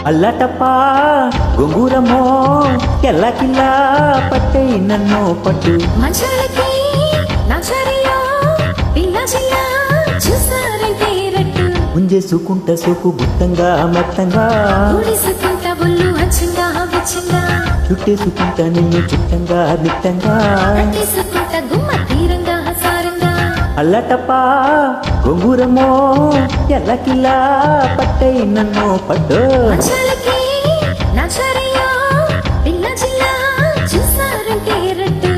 అల్లటప్పా గొంగూరమో కెల్లకిల్లా పట్టై నన్ను పట్టు మంచాలకి నాచారియో పిల్లజిల్లా చూసారంటే రట్టు ముంజేసుకుంట సోకు గుత్తంగా మెత్తంగా ఊడిసుకుంట బొల్లు అచ్చిందా విచ్చిందా చుట్టేసుకుంట నిన్ను చుట్టంగా దిట్టంగా అట్టేసుకుంట గుమ్మ తీరంగా సారంగా అల్లటప్పా గొంగూరమో కెల్లకిల్లా పట్టై నన్ను పట్టు మంచాలకి నాచారియో పిల్లజిల్లా చూసారంటే రట్టు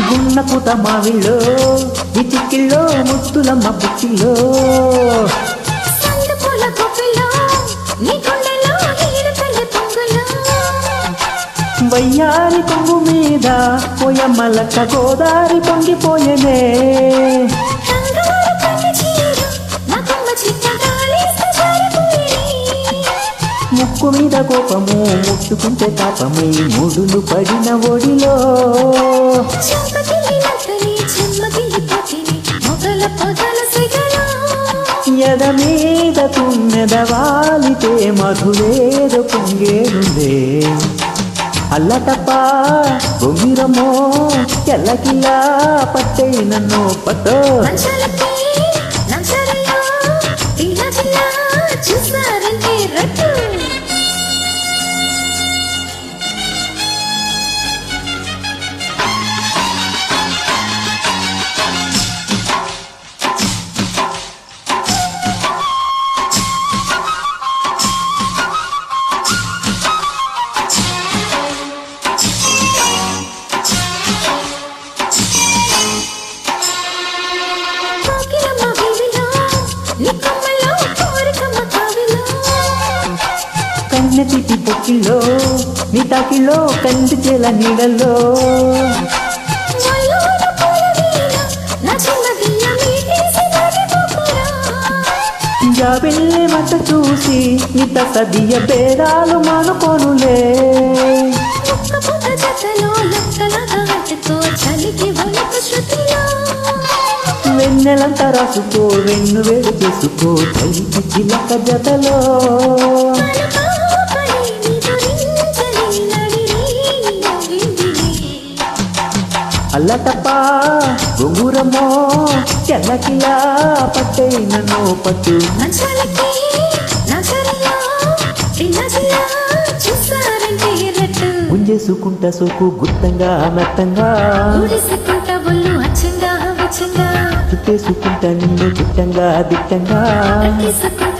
గున్నపుట మావిలో విచికిల్లో ముత్తులమ్మ పుట్టిలో సందు పూల గుప్పిలో నీ గుండెలో నీరు తల్లి పొంగులో వయ్యారి కొంగు మీద పోయమ్మలక్క గోదారి పొంగిపోయనే రంగారు పల్లి చీరు నా కొమ్మ చిన్న గాలిస్తూ జారిపోయి ముక్కు మీద కోపము ముట్టుకుంటే తాపమై ముడులు పడిన ఒడిలో చెంపకిల్లి నత్తని చెమ్మకిల్లి పొతిని మొగల పొదల సిగలో ఎద మీద తుమ్మెద వాలితే మధువేద పొంగేనుందే అల్లటప్పా గొంగిరమో కెల్లకిల్లా పట్టై నన్ను పట్టు మంచాలకి నాచారియో పిల్లజిల్లా చూసారంటే రట్టు కోకిలమ్మ వీధిలో నీ కొమ్మలో కోరికమ్మ కావిలో కన్నె తిట్టి పొక్కిలో నీ తాకిలో కంది చెల నీడల్లో వల్లోన పూల వీణ నా చిన్న గిల్ల మీటేసి దాటిపోకురా జాబెల్లే మంట చూసి నిత సదియ బేరాలు మానుకోనులే ఒక్క పొద్ద జతలో లక్కలగా అట్టుకో చలికి వణుకు శృతిలో వెన్నెలంతా రాసుకో వెన్ను వేడు చేసుకో చలికి చిలక జతలో మన పాపని నిదురించని నడిరేని నవ్విందిలే అల్లటప్పా గొంగూరమో కెల్లకిలా పట్టై నన్ను పట్టు మంచాలకి నాచారియో పిల్లజిల్లా చూసారంటే రట్టు ముంజేసుకుంట సోకు గుత్తంగా మెత్తంగా ఊడిసుకుంట బొల్లు అచ్చంగా విచ్చంగా చుట్టేసుకుంట నిన్ను చుట్టంగా దిట్టంగా అట్టేసుకుంట